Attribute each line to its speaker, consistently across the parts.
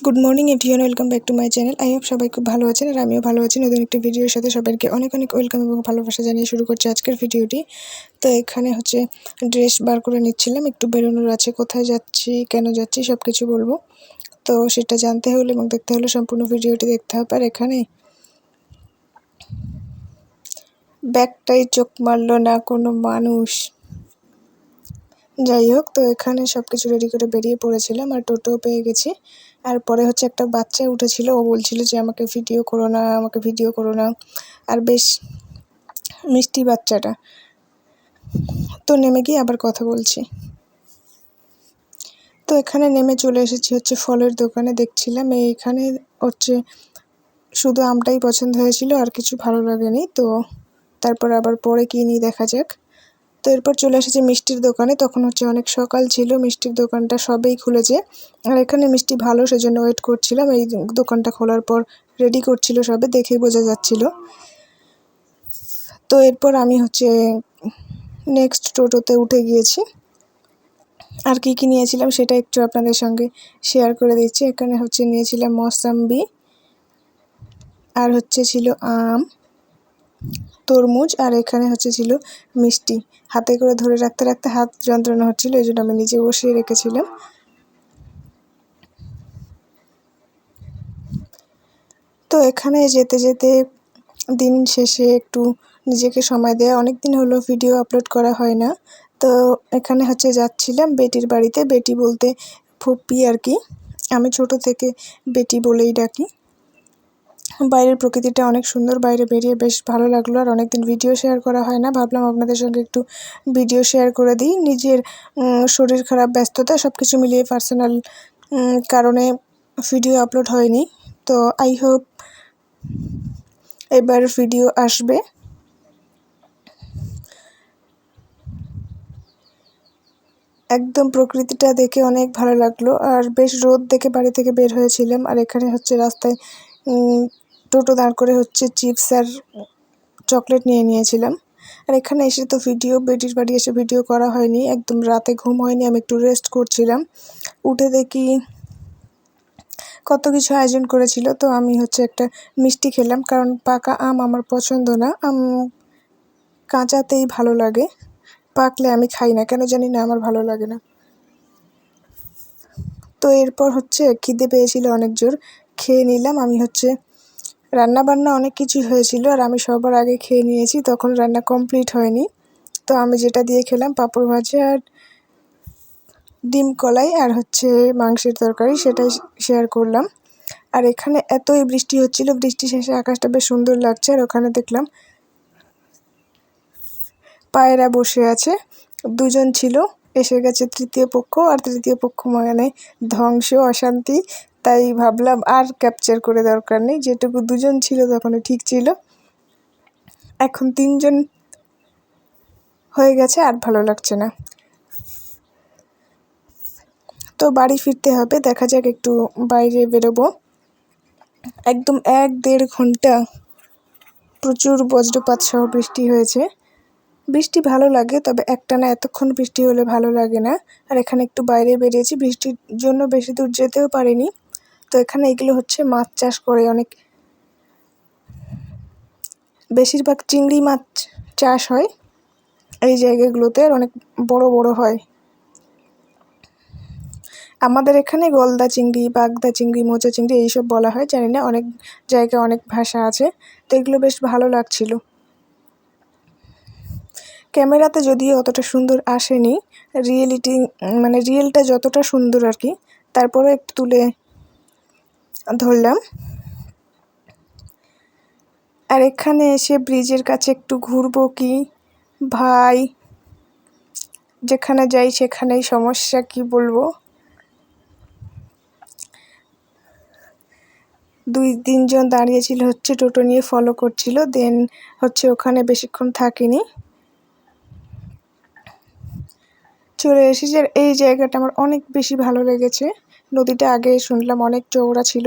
Speaker 1: Good morning everyone, welcome back to my channel. I hope সবাই খুব ভালো আছেন আর আমিও ভালো আছি। নতুন একটি ভিডিওর সাথে সবাইকে অনেক অনেক ওয়েলকাম এবং ভালোবাসা জানিয়ে শুরু করছি আজকের ভিডিওটি। তো এখানে ড্রেস বার করে নিচ্ছিলাম, একটু বেরোনোর আছে, কোথায় যাচ্ছি কেন যাচ্ছি সব কিছু বলবো। তো সেটা জানতে হলে এবং দেখতে হলে সম্পূর্ণ ভিডিওটি দেখতে হবে। আর এখানে ব্যাগটাই চোখ মারলো না কোনো মানুষ। যাই হোক, তো এখানে সব কিছু রেডি করে বেরিয়ে পড়েছিলাম আর টোটোও পেয়ে গেছি। আর পরে একটা বাচ্চা উঠেছিল, ও বলছিল যে আমাকে ভিডিও করো না, আমাকে ভিডিও করো না। আর বেশ মিষ্টি বাচ্চাটা। তো নেমে গিয়ে আবার কথা বলছি। তো এখানে নেমে চলে এসেছি ফলের দোকানে। দেখছিলাম এইখানে শুধু আমটাই পছন্দ হয়েছিল, আর কিছু ভালো লাগেনি। তো তারপর আবার পরে কিনি, দেখা যাক। তো এরপর চলে এসেছি মিষ্টির দোকানে। তখন অনেক সকাল ছিল, মিষ্টির দোকানটা সবেই খুলেছে। আর এখানে মিষ্টি ভালো, সেজন্য ওয়েট করছিলাম। এই দোকানটা খোলার পর রেডি করছিল সবে, দেখেই বোঝা যাচ্ছিল। তো এরপর আমি নেক্সট টোটোতে উঠে গিয়েছি। আর কি কি নিয়েছিলাম সেটা একটু আপনাদের সঙ্গে শেয়ার করে দিচ্ছি। এখানে নিয়েছিলাম মৌসাম্বি, আর ছিল আম, তরমুজ, আর এখানে ছিল মিষ্টি। হাতে করে ধরে রাখতে রাখতে হাত যন্ত্রণা হচ্ছিল, এই জন্য আমি নিজে বসিয়ে রেখেছিলাম। তো এখানে যেতে যেতে দিন শেষে একটু নিজেকে সময় দেওয়া, অনেক দিন হলো ভিডিও আপলোড করা হয় না। তো এখানে যাচ্ছিলাম বেটির বাড়িতে। বেটি বলতে ফুপ্পি আর কি, আমি ছোট থেকে বেটি বলেই ডাকি। বাইরের প্রকৃতিটা অনেক সুন্দর, বাইরে বেরিয়ে বেশ ভালো লাগলো। আর অনেকদিন ভিডিও শেয়ার করা হয় না, ভাবলাম আপনাদের সঙ্গে একটু ভিডিও শেয়ার করে দিই। নিজের শরীর খারাপ, ব্যস্ততা সব কিছু মিলিয়ে পার্সোনাল কারণে ভিডিও আপলোড হয়নি। তো আই হোপ এবার ভিডিও আসবে। একদম প্রকৃতিটা দেখে অনেক ভালো লাগলো। আর বেশ রোদ দেখে বাড়ি থেকে বের হয়েছিলাম। আর এখানে রাস্তায় টোটো দাঁড় করে চিপস আর চকলেট নিয়ে নিয়েছিলাম। আর এখানে এসে তো বেটির বাড়ি এসে ভিডিও করা হয়নি, একদম রাতে ঘুম হয়নি, আমি একটু রেস্ট করছিলাম। উঠে দেখি কত কিছু আয়োজন করেছিল। তো আমি একটা মিষ্টি খেলাম, কারণ পাকা আম আমার পছন্দ না। আম কাঁচাতেই ভালো লাগে, পাকলে আমি খাই না, কেন জানি না, আমার ভালো লাগে না। তো এরপর খিদে পেয়েছিল অনেক জোর, খেয়ে নিলাম। আমি রান্না বান্না অনেক কিছু হয়েছিল, আর আমি সবার আগে খেয়ে নিয়েছি, তখন রান্না কমপ্লিট হয়নি। তো আমি যেটা দিয়ে খেলাম পাঁপড় ভাজা আর ডিম কলাই, আর মাংসের তরকারি, সেটাই শেয়ার করলাম। আর এখানে এতই বৃষ্টি হচ্ছিল, বৃষ্টি শেষে আকাশটা বেশ সুন্দর লাগছে। আর ওখানে দেখলাম পায়রা বসে আছে, দুজন ছিল। এসে গেছে তৃতীয় পক্ষ, আর তৃতীয় পক্ষ মানে ধ্বংস, অশান্তি। তাই ভাবলাম আর ক্যাপচার করে দরকার নেই, যেটুকু দুজন ছিল তখন ঠিক ছিল, এখন তিনজন হয়ে গেছে, আর ভালো লাগছে না। তো বাড়ি ফিরতে হবে, দেখা যাক, একটু বাইরে বেরোবো। একদম 1-1.5 ঘন্টা প্রচুর বজ্রপাত সহ বৃষ্টি হয়েছে। বৃষ্টি ভালো লাগে, তবে একটানা এতক্ষণ বৃষ্টি হলে ভালো লাগে না। আর এখানে একটু বাইরে বেরিয়েছি, বৃষ্টির জন্য বেশি দূর যেতেও পারিনি। তো এখানে এগুলো মাছ চাষ করে, অনেক বেশিরভাগ চিংড়ি মাছ চাষ হয় এই জায়গাগুলোতে, আর অনেক বড় বড় হয়। আমাদের এখানে গলদা চিংড়ি, বাগদা চিংড়ি, মোচা চিংড়ি এইসব বলা হয়, জানি না, অনেক জায়গায় অনেক ভাষা আছে। তো এগুলো বেশ ভালো লাগছিল। ক্যামেরাতে যদিও অতটা সুন্দর আসেনি, রিয়েলটা যতটা সুন্দর আর কি, তারপরে একটু তুলে ধরলাম। আর এখানে এসে ব্রিজের কাছে একটু ঘুরবো কি ভাই, যেখানে যাই সেখানেই সমস্যা, কি বলবো। 2-3 জন দাঁড়িয়েছিল, টোটো নিয়ে ফলো করছিল। দেন ওখানে বেশিক্ষণ থাকিনি, চলে এসেছি। আর এই জায়গাটা আমার অনেক বেশি ভালো লেগেছে। নদীটা আগে শুনলাম অনেক চওড়া ছিল,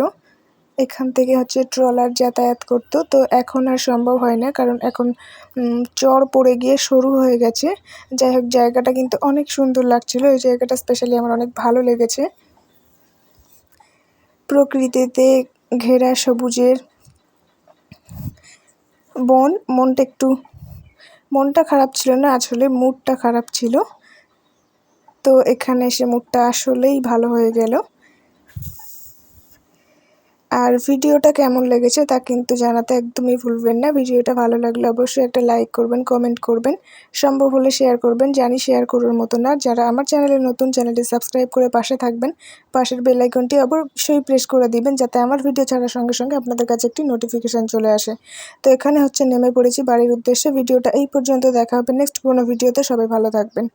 Speaker 1: এখান থেকে ট্রলার যাতায়াত করতো। তো এখন আর সম্ভব হয় না, কারণ এখন চর পড়ে গিয়ে সরু হয়ে গেছে। যাই হোক, জায়গাটা কিন্তু অনেক সুন্দর লাগছিল, এই জায়গাটা স্পেশালি আমার অনেক ভালো লেগেছে। প্রকৃতিতে ঘেরা সবুজের বন। মনটা খারাপ ছিল না, আসলে মুডটা খারাপ ছিল। তো এখানে এসে মুডটা আসলেই ভালো হয়ে গেল। আর ভিডিওটা কেমন লেগেছে তা কিন্তু জানাতে একদমই ভুলবেন না। ভিডিওটা ভালো লাগলে অবশ্যই একটা লাইক করবেন, কমেন্ট করবেন, সম্ভব হলে শেয়ার করবেন। জানি শেয়ার করার মতো না। যারা আমার চ্যানেলে নতুন, চ্যানেলটি সাবস্ক্রাইব করে পাশে থাকবেন। পাশের বেল আইকনটি অবশ্যই প্রেস করে দিবেন, যাতে আমার ভিডিও ছাড়ার সঙ্গে সঙ্গে আপনাদের কাছে একটি নোটিফিকেশান চলে আসে। তো এখানে নেমে পড়েছি বাড়ির উদ্দেশ্যে। ভিডিওটা এই পর্যন্ত, দেখা হবে নেক্সট কোনো ভিডিওতে। সবাই ভালো থাকবেন।